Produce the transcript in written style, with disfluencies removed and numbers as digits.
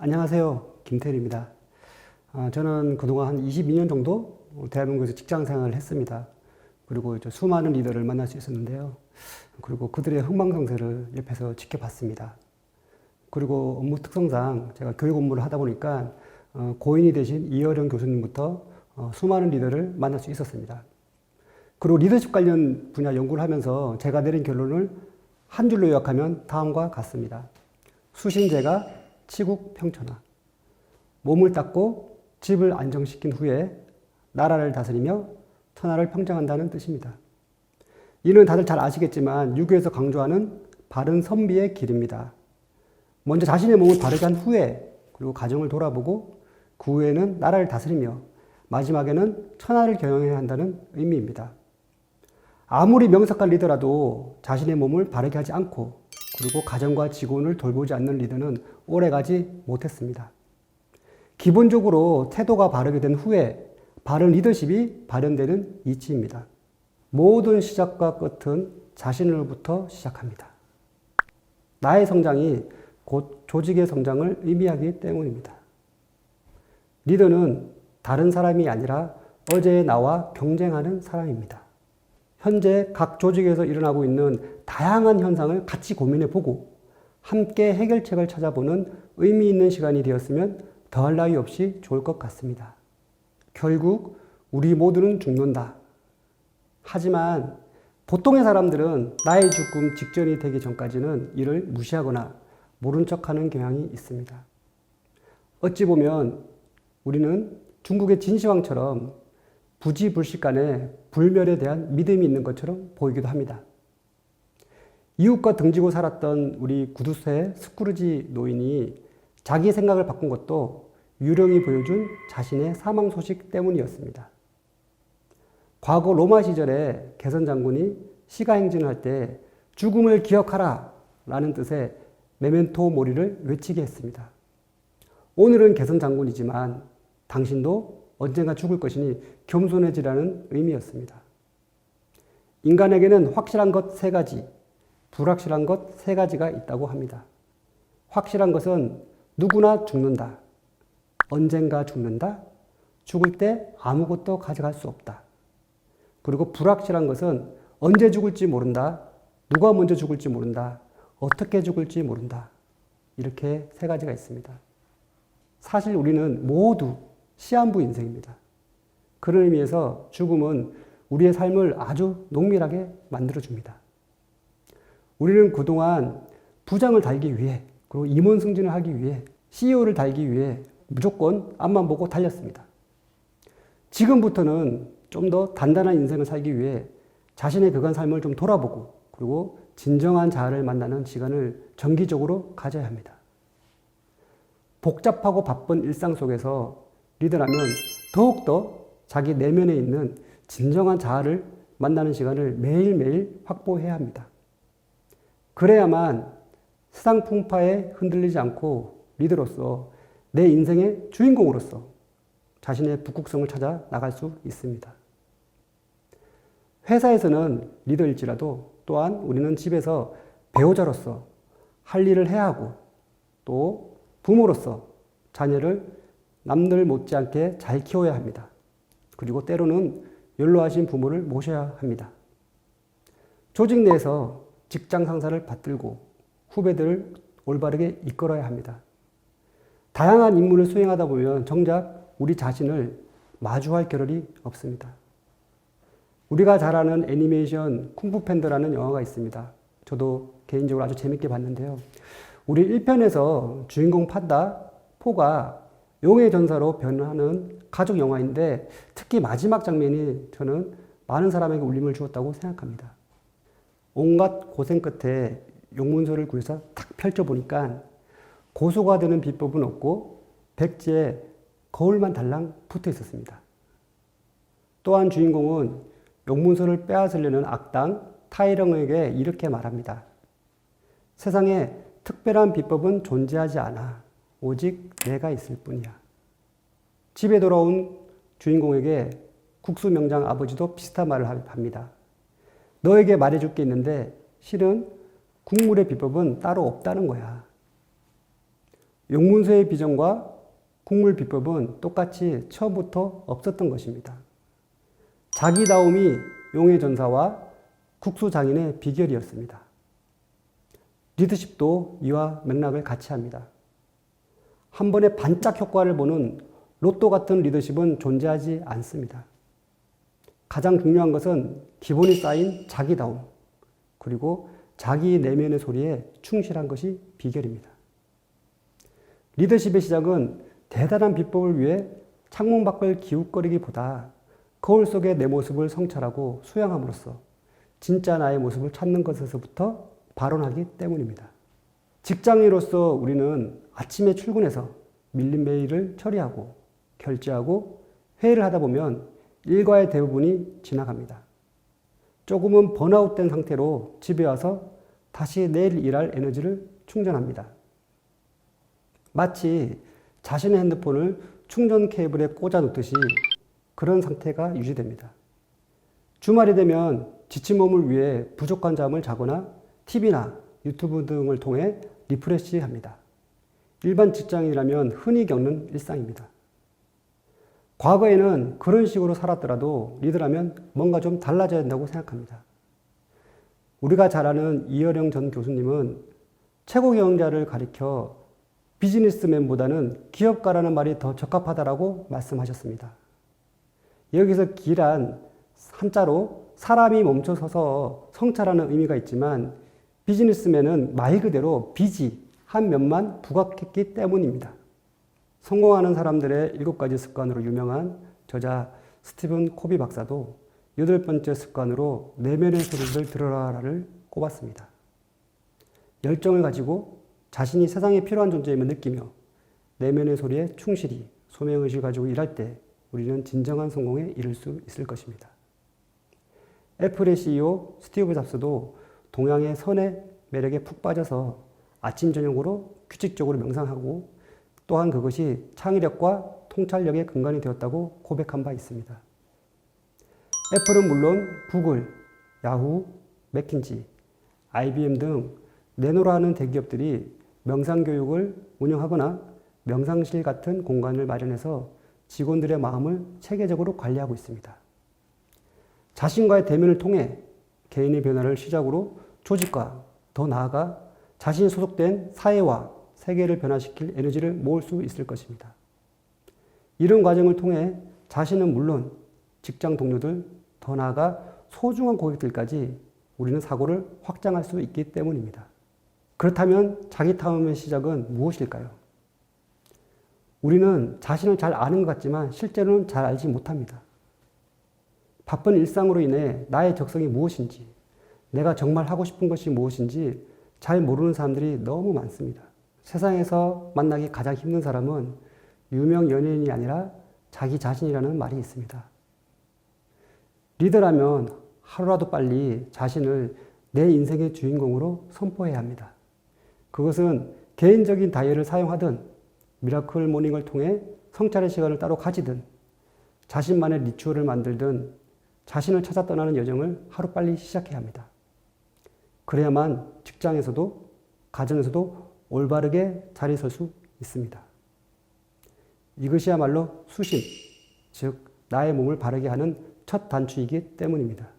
안녕하세요. 김태일입니다. 저는 그동안 한 22년 정도 대한민국에서 직장 생활을 했습니다. 그리고 수많은 리더를 만날 수 있었는데요. 그리고 그들의 흥망성쇠를 옆에서 지켜봤습니다. 그리고 업무 특성상 제가 교육 업무를 하다 보니까 고인이 되신 이어령 교수님부터 수많은 리더를 만날 수 있었습니다. 그리고 리더십 관련 분야 연구를 하면서 제가 내린 결론을 한 줄로 요약하면 다음과 같습니다. 수신제가 치국평천하. 몸을 닦고 집을 안정시킨 후에 나라를 다스리며 천하를 평정한다는 뜻입니다. 이는 다들 잘 아시겠지만 유교에서 강조하는 바른 선비의 길입니다. 먼저 자신의 몸을 바르게 한 후에 그리고 가정을 돌아보고 그 후에는 나라를 다스리며 마지막에는 천하를 경영해야 한다는 의미입니다. 아무리 명석한 리더라도 자신의 몸을 바르게 하지 않고 그리고 가정과 직원을 돌보지 않는 리더는 오래가지 못했습니다. 기본적으로 태도가 바르게 된 후에 바른 리더십이 발현되는 이치입니다. 모든 시작과 끝은 자신으로부터 시작합니다. 나의 성장이 곧 조직의 성장을 의미하기 때문입니다. 리더는 다른 사람이 아니라 어제의 나와 경쟁하는 사람입니다. 현재 각 조직에서 일어나고 있는 다양한 현상을 같이 고민해보고 함께 해결책을 찾아보는 의미 있는 시간이 되었으면 더할 나위 없이 좋을 것 같습니다. 결국 우리 모두는 죽는다. 하지만 보통의 사람들은 나의 죽음 직전이 되기 전까지는 이를 무시하거나 모른 척하는 경향이 있습니다. 어찌 보면 우리는 중국의 진시황처럼 부지불식간에 불멸에 대한 믿음이 있는 것처럼 보이기도 합니다. 이웃과 등지고 살았던 우리 구두쇠 스크루지 노인이 자기 생각을 바꾼 것도 유령이 보여준 자신의 사망 소식 때문이었습니다. 과거 로마 시절에 개선 장군이 시가 행진을 할 때 죽음을 기억하라 라는 뜻의 메멘토 모리를 외치게 했습니다. 오늘은 개선 장군이지만 당신도 언젠가 죽을 것이니 겸손해지라는 의미였습니다. 인간에게는 확실한 것 3가지, 불확실한 것 3가지가 있다고 합니다. 확실한 것은 누구나 죽는다. 언젠가 죽는다. 죽을 때 아무것도 가져갈 수 없다. 그리고 불확실한 것은 언제 죽을지 모른다. 누가 먼저 죽을지 모른다. 어떻게 죽을지 모른다. 이렇게 3가지가 있습니다. 사실 우리는 모두 시한부 인생입니다. 그런 의미에서 죽음은 우리의 삶을 아주 농밀하게 만들어줍니다. 우리는 그동안 부장을 달기 위해 그리고 임원 승진을 하기 위해 CEO를 달기 위해 무조건 앞만 보고 달렸습니다. 지금부터는 좀 더 단단한 인생을 살기 위해 자신의 그간 삶을 좀 돌아보고 그리고 진정한 자아를 만나는 시간을 정기적으로 가져야 합니다. 복잡하고 바쁜 일상 속에서 리더라면 더욱더 자기 내면에 있는 진정한 자아를 만나는 시간을 매일매일 확보해야 합니다. 그래야만 세상 풍파에 흔들리지 않고 리더로서 내 인생의 주인공으로서 자신의 북극성을 찾아 나갈 수 있습니다. 회사에서는 리더일지라도 또한 우리는 집에서 배우자로서 할 일을 해야 하고 또 부모로서 자녀를 남들 못지않게 잘 키워야 합니다. 그리고 때로는 연로하신 부모를 모셔야 합니다. 조직 내에서 직장 상사를 받들고 후배들을 올바르게 이끌어야 합니다. 다양한 임무를 수행하다 보면 정작 우리 자신을 마주할 겨를이 없습니다. 우리가 잘 아는 애니메이션 쿵푸 팬더라는 영화가 있습니다. 저도 개인적으로 아주 재밌게 봤는데요. 우리 1편에서 주인공 판다, 포가 용의 전사로 변하는 가족 영화인데 특히 마지막 장면이 저는 많은 사람에게 울림을 주었다고 생각합니다. 온갖 고생 끝에 용문서를 구해서 탁 펼쳐보니까 고소가 되는 비법은 없고 백지에 거울만 달랑 붙어 있었습니다. 또한 주인공은 용문서를 빼앗으려는 악당 타이렁에게 이렇게 말합니다. 세상에 특별한 비법은 존재하지 않아. 오직 내가 있을 뿐이야. 집에 돌아온 주인공에게 국수 명장 아버지도 비슷한 말을 합니다. 너에게 말해줄 게 있는데 실은 국물의 비법은 따로 없다는 거야. 용문서의 비전과 국물 비법은 똑같이 처음부터 없었던 것입니다. 자기다움이 용의 전사와 국수장인의 비결이었습니다. 리더십도 이와 맥락을 같이 합니다. 한 번에 반짝 효과를 보는 로또 같은 리더십은 존재하지 않습니다. 가장 중요한 것은 기본이 쌓인 자기다움, 그리고 자기 내면의 소리에 충실한 것이 비결입니다. 리더십의 시작은 대단한 비법을 위해 창문 밖을 기웃거리기보다 거울 속의 내 모습을 성찰하고 수양함으로써 진짜 나의 모습을 찾는 것에서부터 발원하기 때문입니다. 직장인으로서 우리는 아침에 출근해서 밀린 메일을 처리하고 결제하고 회의를 하다 보면 일과의 대부분이 지나갑니다. 조금은 번아웃된 상태로 집에 와서 다시 내일 일할 에너지를 충전합니다. 마치 자신의 핸드폰을 충전 케이블에 꽂아 놓듯이 그런 상태가 유지됩니다. 주말이 되면 지친 몸을 위해 부족한 잠을 자거나 TV나 유튜브 등을 통해 리프레시합니다. 일반 직장인이라면 흔히 겪는 일상입니다. 과거에는 그런 식으로 살았더라도 리더라면 뭔가 좀 달라져야 된다고 생각합니다. 우리가 잘 아는 이어령 전 교수님은 최고 경영자를 가리켜 비즈니스맨보다는 기업가라는 말이 더 적합하다라고 말씀하셨습니다. 여기서 기란 한자로 사람이 멈춰서서 성찰하는 의미가 있지만 비즈니스맨은 말 그대로 비지 한 면만 부각했기 때문입니다. 성공하는 사람들의 7가지 습관으로 유명한 저자 스티븐 코비 박사도 8번째 습관으로 내면의 소리를 들어라를 꼽았습니다. 열정을 가지고 자신이 세상에 필요한 존재임을 느끼며 내면의 소리에 충실히 소명의식을 가지고 일할 때 우리는 진정한 성공에 이를 수 있을 것입니다. 애플의 CEO 스티브 잡스도 동양의 선의 매력에 푹 빠져서 아침 저녁으로 규칙적으로 명상하고 또한 그것이 창의력과 통찰력의 근간이 되었다고 고백한 바 있습니다. 애플은 물론 구글, 야후, 맥킨지, IBM 등 내노라 하는 대기업들이 명상교육을 운영하거나 명상실 같은 공간을 마련해서 직원들의 마음을 체계적으로 관리하고 있습니다. 자신과의 대면을 통해 개인의 변화를 시작으로 조직과 더 나아가 자신이 소속된 사회와 세계를 변화시킬 에너지를 모을 수 있을 것입니다. 이런 과정을 통해 자신은 물론 직장 동료들, 더 나아가 소중한 고객들까지 우리는 사고를 확장할 수 있기 때문입니다. 그렇다면 자기 탐험의 시작은 무엇일까요? 우리는 자신을 잘 아는 것 같지만 실제로는 잘 알지 못합니다. 바쁜 일상으로 인해 나의 적성이 무엇인지, 내가 정말 하고 싶은 것이 무엇인지 잘 모르는 사람들이 너무 많습니다. 세상에서 만나기 가장 힘든 사람은 유명 연예인이 아니라 자기 자신이라는 말이 있습니다. 리더라면 하루라도 빨리 자신을 내 인생의 주인공으로 선포해야 합니다. 그것은 개인적인 다이어를 사용하든 미라클 모닝을 통해 성찰의 시간을 따로 가지든 자신만의 리추얼을 만들든 자신을 찾아 떠나는 여정을 하루빨리 시작해야 합니다. 그래야만 직장에서도 가정에서도 올바르게 자리 설 수 있습니다. 이것이야말로 수신, 즉 나의 몸을 바르게 하는 첫 단추이기 때문입니다.